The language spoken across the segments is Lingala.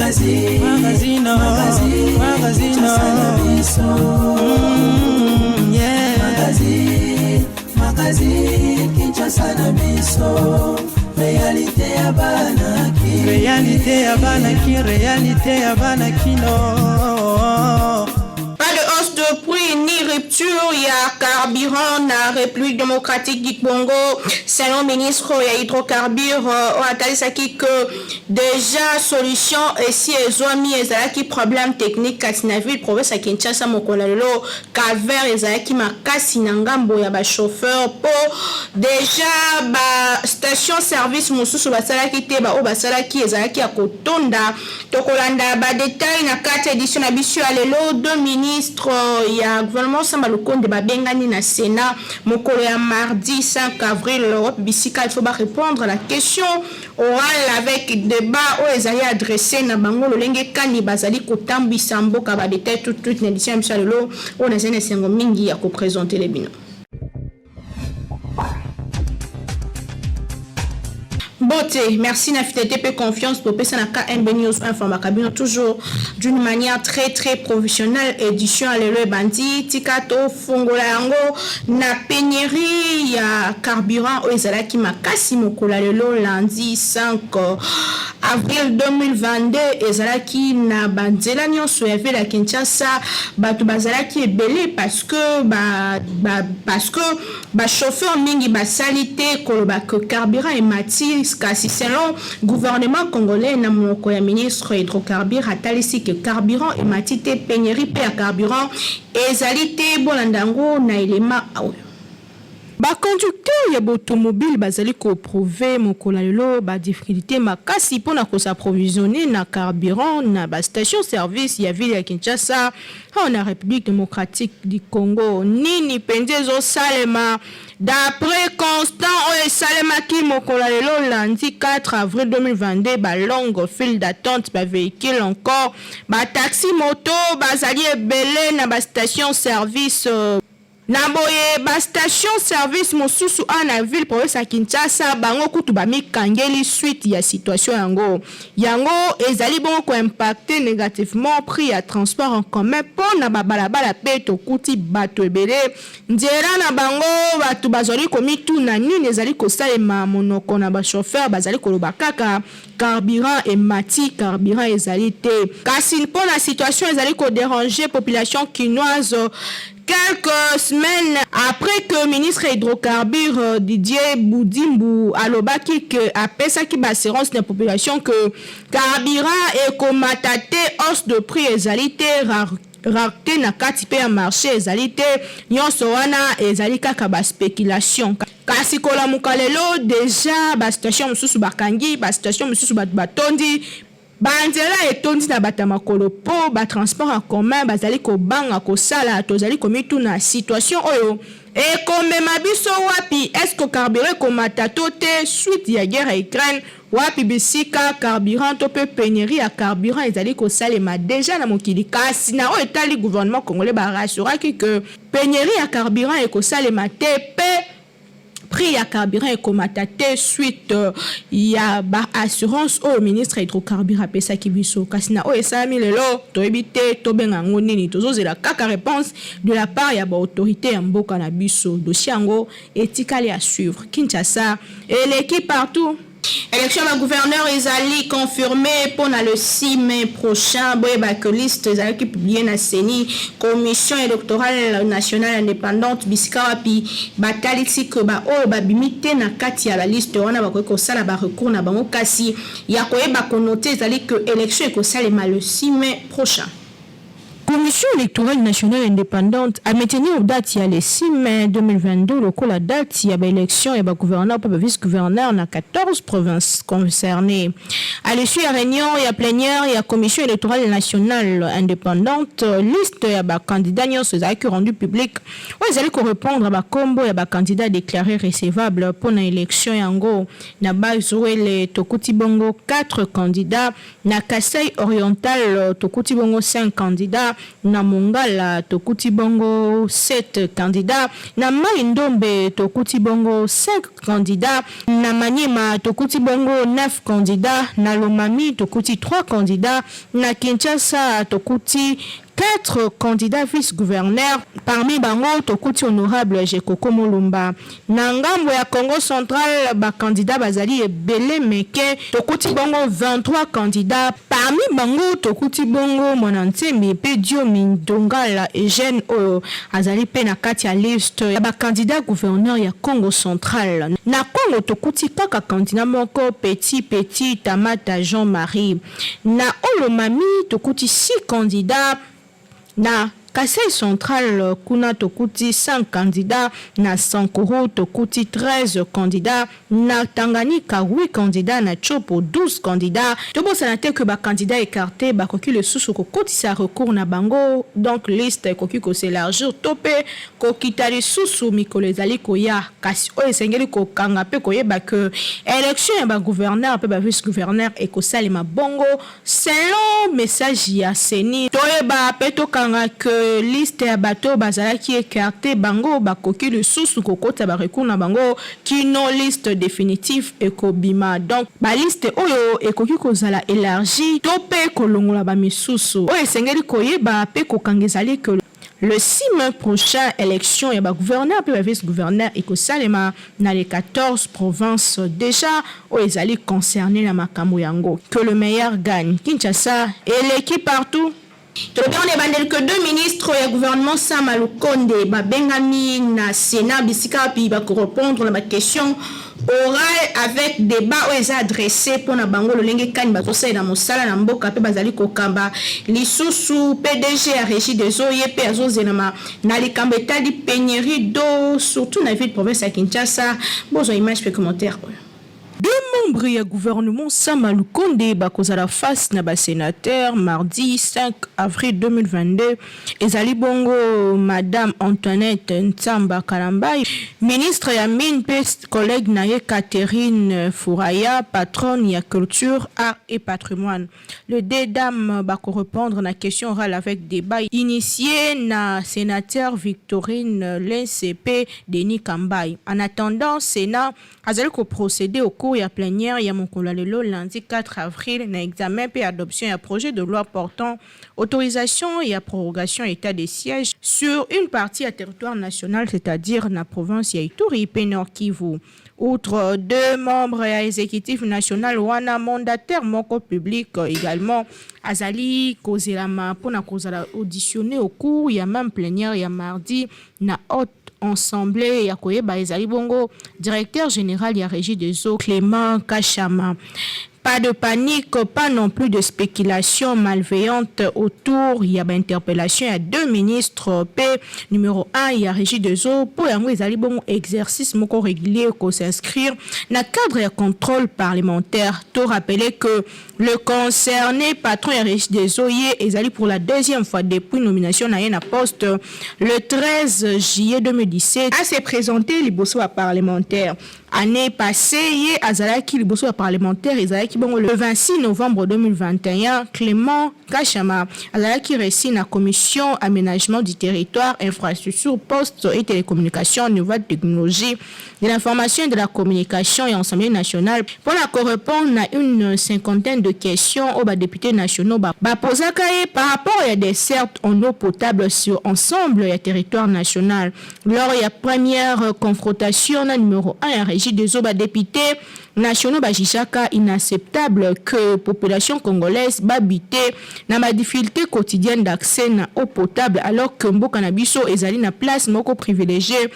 Magazine Kinshasa na biso. Réalité ya banaki. Réalité ya banaki. Réalité ya banakino. Pas de hausse de prix ni rupture, il y a carburant dans la République démocratique du Congo. Selon le ministre il y a hydrocarbures, on a dit que déjà solution ici ils ont mis qui problème technique Katinaville province à Kinshasa mokolalo calvaire qui makasi nangambo ya ba chauffeur pour déjà ba station service mususu basala ki te ba o basala ki ezalaki ya kotonda tokolanda ba détail na 4 édition na biso alelo deux ministres il y a gouvernement samba le compte de babengani na Sénat mokolo ya mardi 5 avril l'Europe bisika il faut ba répondre à la question orale avec débat o ezali adressé na bango lolenge kani bazali kotambisa mboka ba détail tout na édition ya lelo on a zene sengo mingi ya ko présenter les bino. Beauté, merci na fidélité et confiance pour Pessanaka NB News Informa Cabine toujours d'une manière très professionnelle. Édition Alelo Bandi, Tikato, Fongola Yango, na pénurie ya carburant au Ezalaki Makasi Mokola Lelo lundi 5 avril 2022. Ezalaki na Banzela Nyonso ya ville à Kinshasa, Batu Bazalaki est belé parce que chauffeur mingi basalité koloba que carburant et mati kasi selon gouvernement congolais na monoko ya ministre hydrocarbures atalisi que carburant et mati te pénurie pe carburant ezalité bolandango na elema ba conducteur ya automobile bazali ko prouver mokola lelo ba difficulté makasi pona ko s'approvisionner na carburant na ba station service ya ville ya Kinshasa en République démocratique du Congo nini pendezo salema d'après Constant o salema ki mokola lelo lundi 4 avril 2022 ba longue file d'attente ba véhicule encore ba taxi moto bazali ebele na ba station service Naboye ba station service mosusu ana ville province ya Kinshasa bango kutu ba mikangeli suite ya situation yango ezali bongo ko impacter négativement prix ya transport en commun pour na balabala pe to kuti bato ebele nzela na bango batu bazali komitu na nini ezali ko salema monoko na ba chauffeur bazali ko loba kaka carburant et mati carburant ezali te kasi pour la situation ezali ko déranger population quinoise. Quelques semaines après que le ministre hydrocarbures Didier Boudimbu alobaki que après ça qui basserance la population que carburant et komatate hausse de prix ezalité rareté na kati pe ya marché ezalité nyonso wana ezali kaka ba spéculation kasi kola mukalelo déjà ba station mususu bakangi ba station mususu batondi Banzela etondi na batamakolo po ba transport en commun bazali ko banga ko sala tozali komitu na situation oyo e komema biso wapi est-ce que carburant komata tote suite ya guerre Ukraine wapi bisika carburant to pe pénurie ya carburant ezali ko salema déjà na mokili kasi na o etali gouvernement congolais ba rassuraki que pénurie ya carburant e ko salema te pe prix ya carburant et komatate suite ya ba assurance au ministre hydrocarbures apesa kibiso kasina o esami lelo to ebite to benga ngonini tozozela kaka réponse de la part ya ba autorité ya mboka na biso dossier yango etikali à suivre Kinshasa et l'équipe partout. Élection de gouverneur Ezali confirmé pour le 6 mai prochain. Boyeba que liste Ezali qui publié na CENI commission électorale nationale indépendante bisika pi batali siko ba o ba bimite na kati ya la liste wana ba ko sala ba recours na bango kasi ya koyeba ko noter Ezali que élection ko salema le 6 mai prochain. Commission électorale nationale indépendante a maintenu aux dates le 6 mai 2022 la date il y a élection et gouverneur et vice-gouverneur dans 14 provinces concernées. À l'issue de la réunion il y a plénière il y a commission électorale nationale indépendante liste il y a candidats qui rendu public où ils allaient répondre à combo il y a candidats déclarés recevables pour l'élection yango na base les Tokuti Bongo 4 candidats na Kasai oriental Tokuti Bongo 5 candidats na Mongala tokuti bongo 7 candidats, na Mai-Ndombe tokuti bongo 5 candidats, na Maniema tokuti bongo 9 candidats, na Lomami tokuti 3 candidats, na Kinshasa tokuti 4 candidats vice-gouverneurs, parmi bango tokuti honorable Jekoko Molumba. Na ngambo ya Congo central ba candidat bazali ebele meke tokuti bongo 23 candidats, parmi bango tokuti bongo Mwanantsemi pe Dio Mindongala Eugène azali pe na kati ya liste ya ba candidat gouverneur ya Congo central. Na Congo tokuti kaka candidat moko petit Tamata Jean-Marie. Na Olomami tokuti 6 candidats. Na Kasai central kuna tokuti 5 candidats, na Sankuru tokuti 13 candidats, na Tanganyika 8 candidats, na Chopo 12 candidats. Tobo sanate que ba candidat écarté ba koki le susu ko kotisa recours na bango, donc liste koki ko s'élargir topé ko kitali susu mikolo ezali ko ya kasi o esengeli ko kanga pe ko yeba que élection ya ba gouverneur pe ba vice gouverneur e ko salima bongo selon message ya Seni toyeba pe to kanga que liste ya bato bazalaki écarté bango bakoki le susu kokota ba recours na bango kino liste définitive ekobima, donc ba liste oyo ekoki kozala élargi to pe kolongola ba misusu oyo esengeli koyeba pe kokangezali que le 6 mai prochain, élection, il y a gouverneur et vice-gouverneur et que Salema dans les 14 provinces déjà où ils allaient concerner la Makambo Yango. Que le meilleur gagne. Kinshasa et l'équipe partout. Tout bien, on est bandé que 2 ministres du gouvernement Sama Lukonde, Bengami, na Sénat, Bissika, puis va répondre à ma question orale avec débat où ils ont adressé pour na bango le lengue kan batosai na mosala na mboka pe bazali kokamba lisusu PDG a régi des OYP azozenama na likambo etali pénurie d'eau surtout na ville province ya Kinshasa. Bonjour image pe commentaire. 2 membres du gouvernement Sama Lukonde bakozala face na ba sénateur mardi 5 avril 2022 ezali bongo madame Antoinette Ntsamba Kalambai, ministre ya mine pe collègue na ye Catherine Fouraya, patronne ya culture, art et patrimoine. Le deux dames bako répondre na question orale avec débat initié na sénateur Victorine l'NCP Denis Kambai. En attendant, Sénat azali ko procéder au cours ya plénière ya mokolo lelo lundi 4 avril na examen et adoption ya projet de loi portant autorisation et prorogation état de siège sur une partie à territoire national, c'est-à-dire na province ya Ituri pe Nord Kivu. Outre 2 membres à l'exécutif national wana mandataire moko public également azali kozelama pona kozala auditionné au cours ya même plénière ya mardi na haute Assemblée ya koyeba ezali bongo directeur général ya régie des eaux Clément Kachama. Pas de panique, pas non plus de spéculation malveillante autour. Il y a une interpellation à 2 ministres. P numéro 1, il y a régie des eaux. Pour y bon exercice moko régulier qu'on s'inscrire dans le cadre de contrôle parlementaire. Tout rappeler que le concerné patron et régie des eaux est allé pour la 2e fois depuis nomination à un poste le 13 juillet 2017 à se présenter les bossois parlementaires. Année passée, Azalaki le bossois parlementaire, Azalaki bon le 26 novembre 2021, Clément Kachama, Azalaki récit la commission aménagement du territoire, infrastructure, poste et télécommunications, nouvelles technologies, de l'information et de la communication et Assemblée nationale pour la répondre à une 50aine de questions aux députés nationaux. Posakaye par rapport à des certes en eau potable sur ensemble du territoire national. Lors de la première confrontation, numéro 1, régie des eaux députés nationaux Bajishaka, inacceptable que la population congolaise babite na ma difficulté quotidienne d'accès à eau potable alors que Mboka Nabiso ezali na place moko privilégiée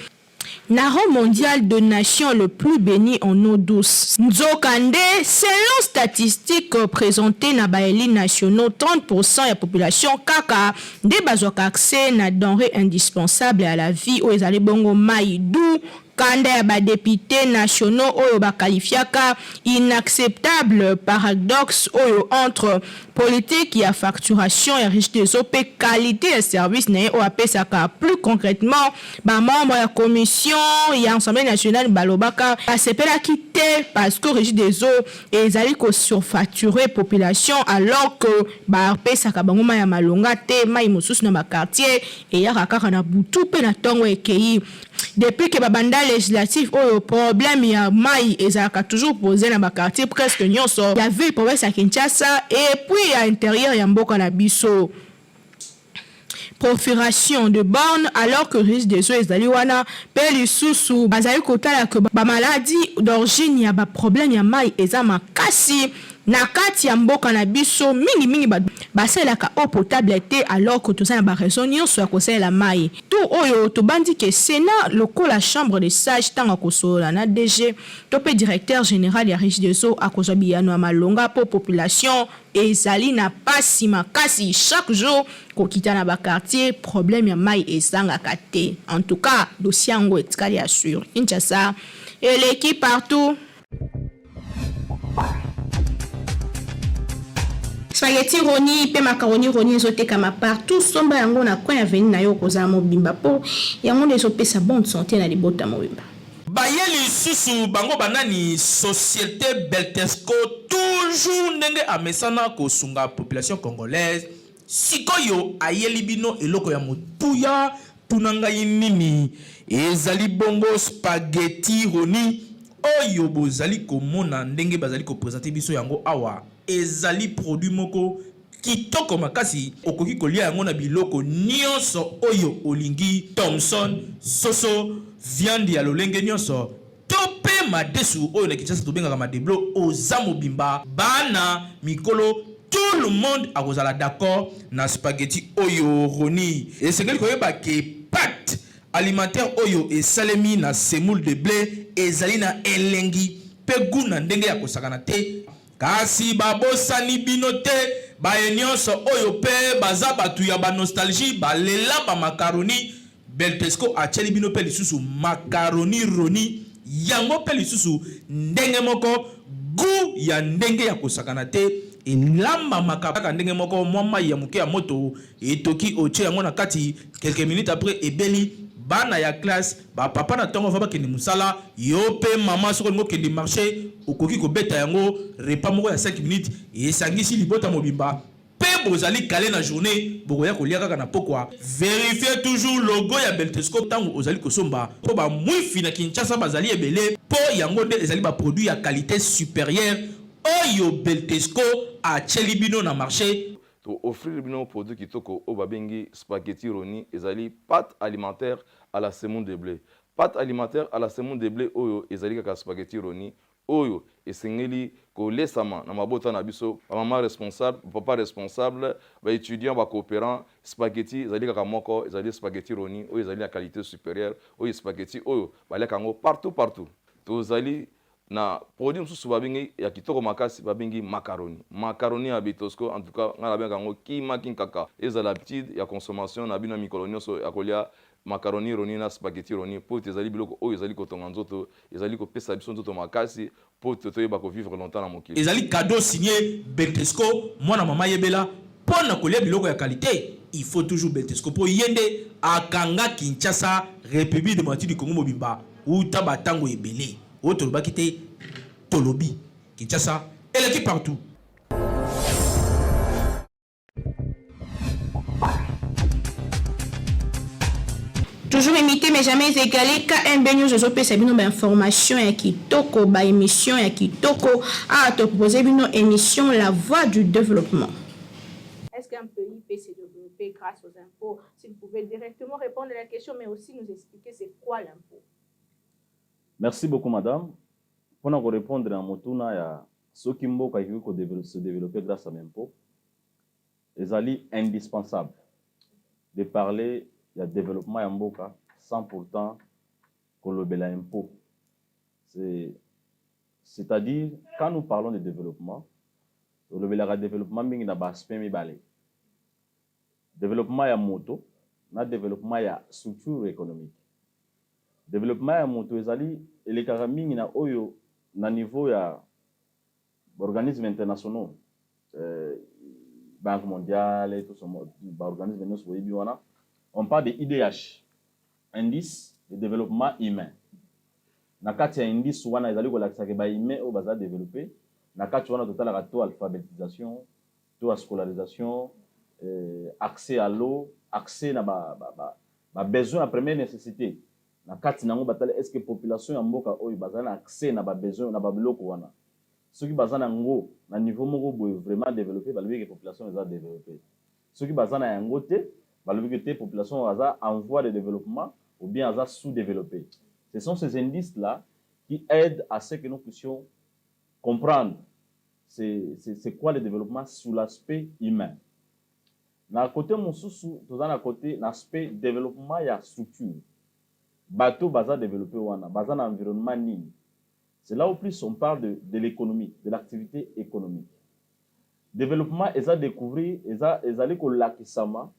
na rang mondial de nation le plus béni en eau douce. Nzokande, selon statistiques présentées na baeli nationaux, 30% de la population kaka de bazwaka accès na denrées indispensables à la vie au ezali bongo mai dou kanda ya députés nationaux oyo bakalifiaka inacceptable paradoxe oyo entre politique ya facturation ya riche des eaux pe qualité ya service na o apesaka. Plus concrètement membre ya commission ya Assemblée nationale balobaka basepelaki te parce que riche des eaux ezali ko surfacturer population alors que bapesaka bango mai ya malonga te mai mosusu na quartier eyaka kaka na butu pe na ntongo ekei. Depuis que babanda législatif oyo problème ya mai ezalaka toujours posé na quartier presque nyonso ya ville province ya Kinshasa et puis à l'intérieur ya mboka na biso. Perforation de bornes alors que risque des eaux ezali wana pe lisusu bazali kotala que ba maladie d'origine ya ba problème ya mai eza makasi na kati ya mboka na biso mingi basalaka eau potable te alors que tozala ba raison nyonso ya kosalela mai. Tout oyo tobandi ke Sénat lokola chambre des sages tanga kosola na DG to pe directeur général ya riche des eaux akozwa biyano ya malonga po population ezali na pasi makasi chaque jour kokita na ba quartier problème ya mai ezangaka te. En tout cas dossier yango etikali assure Kinshasa et l'équipe partout. Spaghetti roni pe macaroni roni ezotekama partout somba yango na coin avenue na yo kozala mobimba po yango ezopesa bonne santé na libota mobimba. Bayeli susu bango banani société Beltesco toujours ndenge amesana kosunga population congolaise sikoyo ayeli bino eloko ya motuya tunanga nini ezali bongo spaghetti roni oyo bozali komona ndenge bazali ko présenter biso yango awa ezali produit moko kitoko makasi okoki kolia yango na biloko nyonso oyo olingi Thomson soso viande ya lolenge nyonso tope madesu oyo na Kinshasa tobengaka madeblo oza mobimba bana mikolo tout le monde akozala d'accord na spaghetti oyo roni esengeli koyeba ke pâte alimentaire oyo esalemi na semoule de blé ezali na elengi pe guna ndenge ya kosakana te kasi babosani bino te baye nyonso oyo pe baza batu ya ba nostalgie balela ba macaroni Beltesco acheli bino pe lisusu macaroni roni yango pe lisusu ndenge moko gu ya ndenge ya kosakana te elamba makaka ndenge moko mwa ya muke ya moto etoki oche yango na kati quelques minutes après ebeli bana ya classe ba papa na tongo va bakende musala yo pe mama soko ngo kende marché okoki ko beta yango repas moko ya 5 minutes esangisi libota mobimba pe bozali kale na journée bokoya kolia kaka na pokwa vérifiez toujours logo ya Beltesco tango ozali kosomba po ba mwifi na Kinshasa bazali ebele po yango nde ezali ba produit ya qualité supérieure oyo Beltesco a chelibino na marché to offrir bino produit kitoko o babengi spaghetti roni ezali pâte alimentaire à la semoule de blé. Pâte alimentaire à la semoule de blé oyo ezali kaka spaghetti roni oyo esengeli kolesama na mabota na biso maman responsable papa responsable ba étudiant ba coopérant spaghetti ezali kaka moko ezali spaghetti roni oyo ezali la qualité supérieure oyo spaghetti oyo baleka ngo partout tozali na produit mususu babengi ya kitoko makasi babengi macaroni ya Beltesco en tout cas ngala benga ngo kima kinkaka ezala l'habitude ya consommation na bino mikolo nyonso ya kolia macaroni roni na spaghetti roni po ezali biloko oyo ezali kotonga nzoto ezali kopesa biso nzoto makasi po toyeba ko vivre longtemps na mokili ezali cadeau signé Beltesco mwana mama yebela pona kolia biloko ya qualité il faut toujours Beltesco po yende akanga Kinshasa République démocratique du Congo mobimba uta batango ebele autre bakité Tolobi Kinshasa et l'équipe partout. Toujours imité mais jamais égalé KMB News ezopesa bino ba information ya kitoko ba émission ya kitoko a te proposer bino émission La Voix du Développement. Est-ce qu'un pays peut se développer grâce aux impôts? Si vous pouvez directement répondre à la question mais aussi nous expliquer c'est quoi l'impôt. Merci beaucoup madame. Pour répondre à motuna ya soki mboka qui se développer grâce à l'impôt, c'est indispensable de parler du développement ya mboka sans pourtant kolobela impôt. C'est-à-dire quand nous parlons de développement, kolobela développement mingi na baspect mibale. Développement ya moto, na développement ya structure économique. développement ya moto ezali elekaka mingi na oyo na niveau ya organismes internationaux, Banque mondiale, tout ce organisme on parle de IDH, indice de développement humain. Na kati ya indice wana ezali ko lakisa ke ba humain o baza développer, na kati wana total la taux alphabétisation, taux à scolarisation, accès à l'eau, accès na ba besoin à première nécessité. Na kati nango batale est-ce que population ya mboka oyo baza na accès na ba besoin na ba biloko wana. Ceux qui baza na ngo na niveau moko boye vraiment développé balobi que population eza développée. Ceux qui baza na yango te balobi que population baza en voie de développement ou bien baza sous-développé. Ce sont ces indices là qui aident à ce que nous puissions comprendre c'est quoi le développement sous l'aspect humain. Na côté mosusu toza na côté l'aspect développement ya structure. Bateau baza développé wana baza na environnement nini. C'est là où plus on parle de l'économie, de l'activité économique. Développement, ils ont découvert, ils ont ko lakisama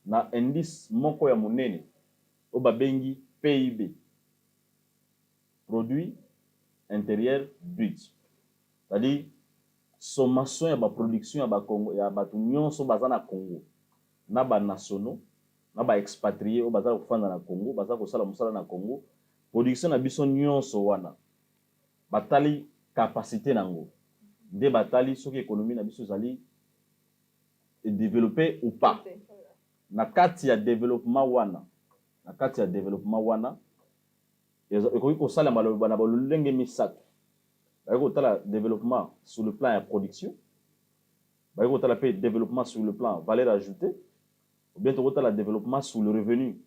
na indice moko ya monene o babengi PIB, produit intérieur brut. C'est-à-dire sommation ya ba production ya ba Congo ya ba nyonso baza na Congo, na ba nationaux, na ba expatriés o baza ko fanda na Congo, baza ko sala musala na Congo, production na biso nyonso wana. Batali capacité nango de batali soki économie na biso zali développer ou pas na kati ya développement wana ekoki ko sala maloba na bolenge misato bayiko tala développement sur le plan ya production bayiko tala pe développement sur le plan valeur ajoutée ou bien to tala développement sur le revenu,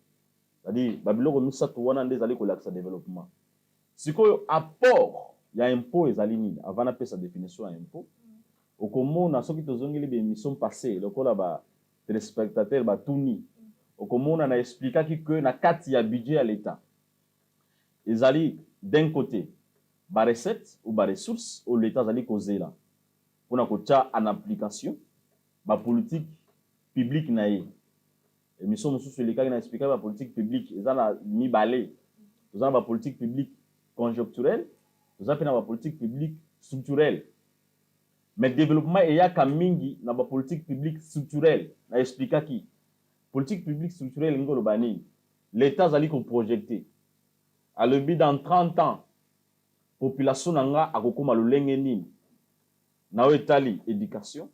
c'est-à-dire babiloko misato wana nde zali ko lakisa développement sikoyo apport. Il y a impôt et aligné. Avant d'appeler sa définition à impôt, au commun, on a ceux qui ont des émissions passées, le cas là, téléspectateurs, tout ni. Au commun, on a expliqué que na quatre il y a budget à l'État. Ils allaient d'un côté, par recette ou par ressources, où l'État allait causer là. Pour qu'on ait en application, la politique publique naïe. Et nous sommes sur les cas qui ont expliqué la politique publique. Ils ont mis balai. Ils ont la politique publique conjoncturelle. Nous avons une politique publique structurelle. Mais le développement, il y a quand même une politique publique structurelle. Je explique qui. Politique publique structurelle, l'État a projeté. À le but dans 30 ans, la population a éducation,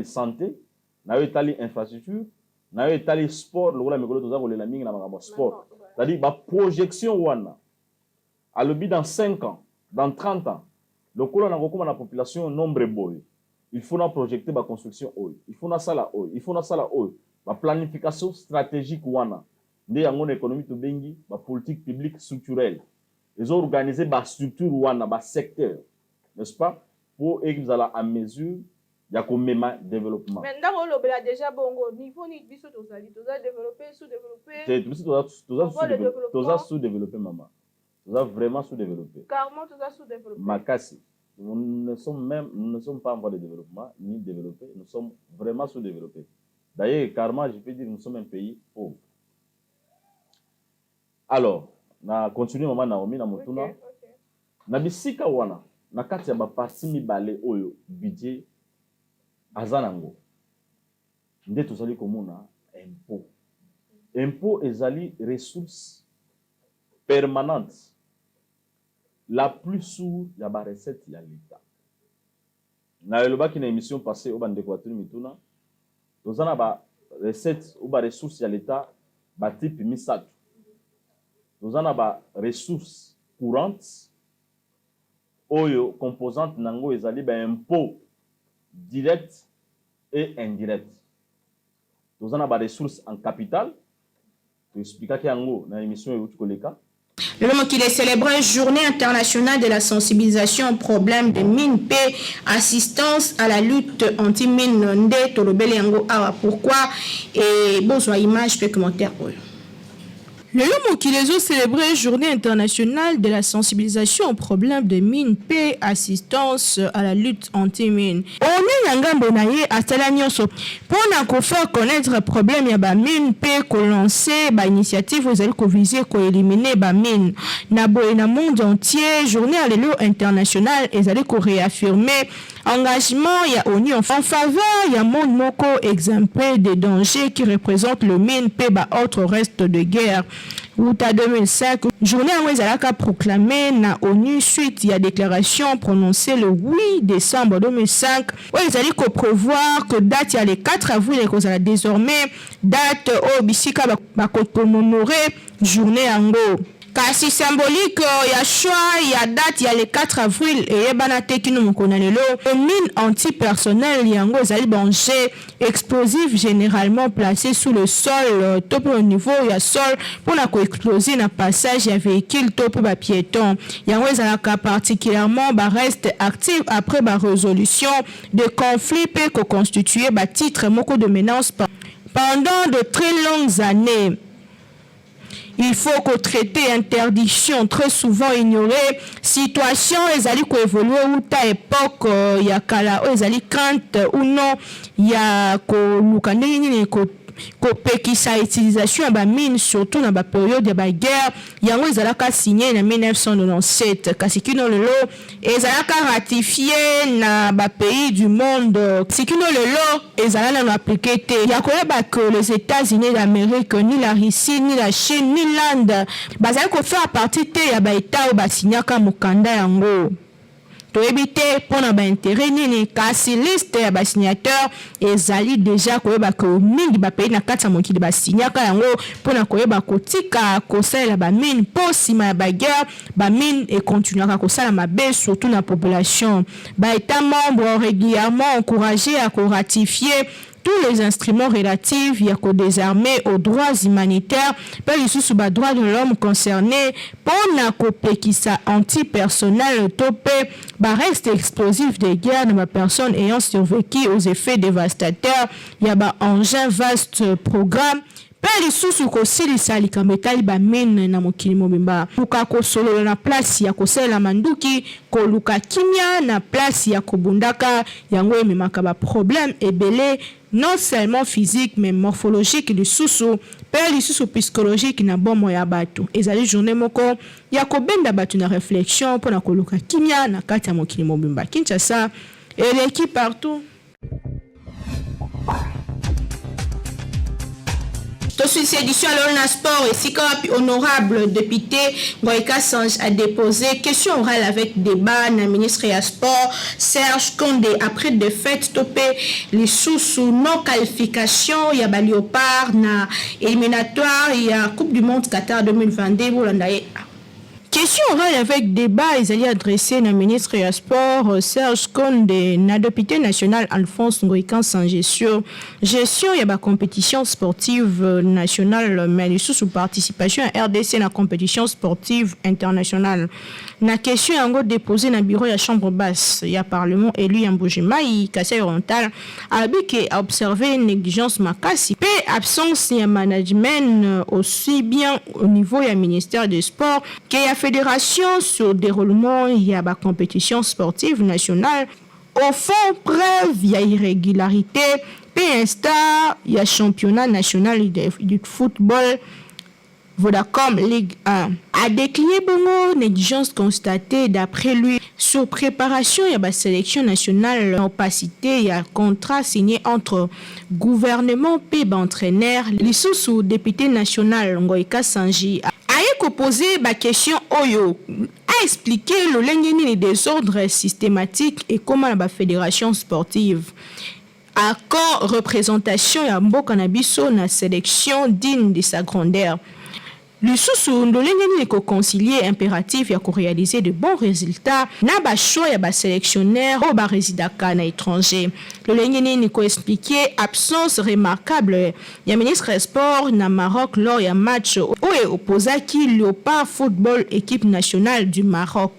santé, infrastructure, sport, c'est-à-dire la projection. À le but dans 5 ans, dans 30 ans, le colon a la population nombre boy. Il faut projeter la construction, il faut la planification stratégique wana. Ndé yango économie to bengi, la politique publique structurelle. Ils ont organisé la structure wana, la secteur, n'est-ce pas, pour qu'ils aient à mesure il y a comme même développement. Mais dans le déjà bon niveau ni biso tozali, développé, sous-développé. Sous-développé maman. Nous avons vraiment sous-développé. Carrément, tout ça sous-développé. Makassi. Nous ne sommes pas en voie de développement, ni développés. Nous sommes vraiment sous-développés. D'ailleurs, carrément, je peux dire que nous sommes un pays pauvre. Alors, na continue maman Naomi na motuna. Na bisika wana, na kati ya ba parti mibale oyo budget azanango. Nde tozali komona impôt. Impôt ezali ressources permanentes. La plus sourde, il y a la recette, il y a l'État. Dans une émission passée, au Bandekwatou Mituna, nous avons la recette ou la ressource, il y a l'État, le type MISAT. Nous avons la ressource courante, oyo composante nango ezali ba impôt direct et indirect. Nous avons la ressource en capital. Tu expliques yango dans l'émission où tu connais. Le moment qu'il est célébré Journée internationale de la sensibilisation aux problèmes de mine, paix, assistance à la lutte anti-mine, pourquoi et besoin image, peu commentaire. Le Mokilezo célébrait Journée internationale de la sensibilisation aux problèmes de mines, paix, assistance à la lutte anti-mine. On est ngambo na ye atala nyonso pour faire connaître le problème ya ba mine, paix, ko lancer ba initiative aux ailes ko viser ko éliminer ba mine. Na boye na monde entier, Journée à l'élo internationale ezali ko réaffirmer engagement ya ONU en faveur ya monde moko exemplaire des dangers qui représentent le mine, paix, ba autre reste de guerre. Outa 2005, journée où ezalaka proclamée na ONU suite à déclaration prononcée le 8 décembre 2005 où ezali ko prévoir que date ya le 4 avril ekozala désormais date au bisika ba commémorer journée yango. Kasi symbolique ya choix ya date ya le 4 avril et bana tekino mokonanelo mine antipersonnel yango ezali danger explosif généralement placé sous le sol top au niveau ya sol pour na ko exploser na passage ya véhicule top ba piéton yango ezalaka particulièrement ba reste actif après ba résolution de conflit peut ko constituer ba titre moko de menace pendant de très longues années. Il faut que traiter interdiction très souvent ignorée. Situation ezali ko évoluer ou ta époque ya kala ezali crainte ou non ya ko lukandini ko kopekisa utilisation ya ba mine surtout na ba période ya ba guerre yango ezalaka signé na 1997 kasi kino lelo ezalaka ratifié na ba pays du monde sikino lelo ezalaka na appliqué te ya koyeba que les États-Unis d'Amérique ni la Russie ni la Chine ni l'Inde bazali ko faire partie te ya ba état o ba signaka mokanda yango to éviter pour na ba intérêt nini kasi liste ya ba signateur ezali déjà koyeba que mingi ba pays na kati ya mokili ba signaka yango pour na koyeba kotika kosala ba mine po sima ya ba guerre ba mine et continuera kosala mabe surtout na population ba état membre régulièrement encouragé à ratifier tous les instruments relatifs à ko désarmer aux droits humanitaires par les sous bas droits de l'homme concernés pour na ko pekisa antipersonnel topé ba reste explosif de guerre de ma personne ayant survécu aux effets dévastateurs ya ba engin vaste programme pe lisusu kosilisa likambo etali bamine na mokili mobimba luka kosolola na place ya kosalela manduki koluka kimia na place ya kobundaka yango ememaka baproblème ebele non seulement physique mais morphologique lisusu pe lisusu psychologique na bomo ya bato ezali journée moko ya kobenda bato na réflexion mpona koluka kimia na kati ya mokili mobimba Kinshasa eleki partout. Sur cette édition, l'ONA Sport et Sikapi honorable député Ngoïka Sange a déposé question orale avec débat na ministre ya sport Serge Condé après défaite topé les sous non qualification ya ba Léopard na éliminatoire ya Coupe du Monde Qatar 2022 bolandaye. Question orale avec débat, ils allaient adresser le ministre des Sports Serge Condé, le député national Alphonse Ngoïkan sans gestion il y a la compétition sportive nationale, mais sous participation à RDC la compétition sportive internationale. La question est encore déposée dans le bureau de la chambre basse, il y a parlement élu en Boujima, Kassai Oriental, qui a observé une négligence makasi, et absence de management aussi bien au niveau du ministère des Sports qu'il y a fédération sur déroulement il y a la compétition sportive nationale au fond preuve il y a irrégularité puis instar il y a championnat national du football Vodacom Ligue 1 a décliné bongo négligence constatée d'après lui sur préparation il y a la sélection nationale opacité il y a contrat signé entre gouvernement et entraîneur les sous député national Ngoïka Sanji a posé la question Oyo a expliqué le lengeni les désordres systématiques et comment la fédération sportive a quand représentation ya mboka na biso na sélection digne de sa grandeur. Le sous ndolengeni ko concilier impératif ya ko réaliser de bons résultats na ba choix ya ba sélectionnaire au ba résidaka na étranger. Le lengeni ko expliquer absence remarquable ya ministre des Sports na Maroc lors ya match où opposa qui Léopard football équipe nationale du Maroc.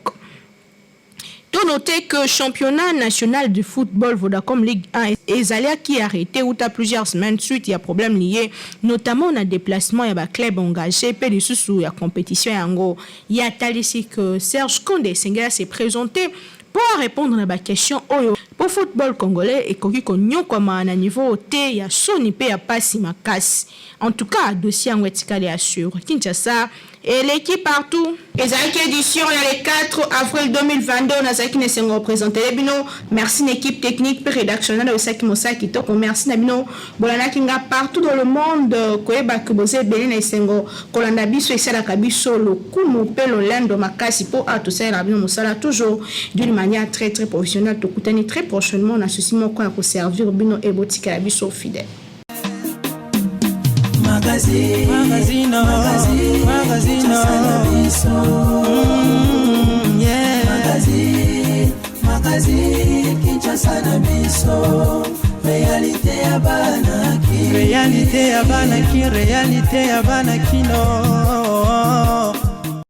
Donc notez que championnat national de football Vodacom Ligue 1 Ezalia qui a arrêté ou à plusieurs semaines suite il y a problème lié notamment au déplacement il y a club engagé peu de sous la compétition yango il y a tal ici que Serge Condé s'est présenté pour répondre à la question pour football congolais et koki konyo comme à niveau T ya soni pe ya pasi makasi en tout cas dossier en wetikale assure Kinshasa et l'équipe partout. Ezaki édition le 4 avril 2022 on a ça qui ne s'est représenté bino merci l'équipe technique et rédactionnelle de Saki Mosaki to merci nabino bolana kinga partout dans le monde koyeba que bozé belina esengo kolanda biso esala kabiso le kumu pe lolando makasi po a tout ça nabino mosala toujours d'une manière très très professionnelle to kutani très prochainement on a ceci mon quoi pour servir bino et botika biso fidèle. Magazino Magazine Kinshasa na biso réalité ya banaki réalité ya banaki no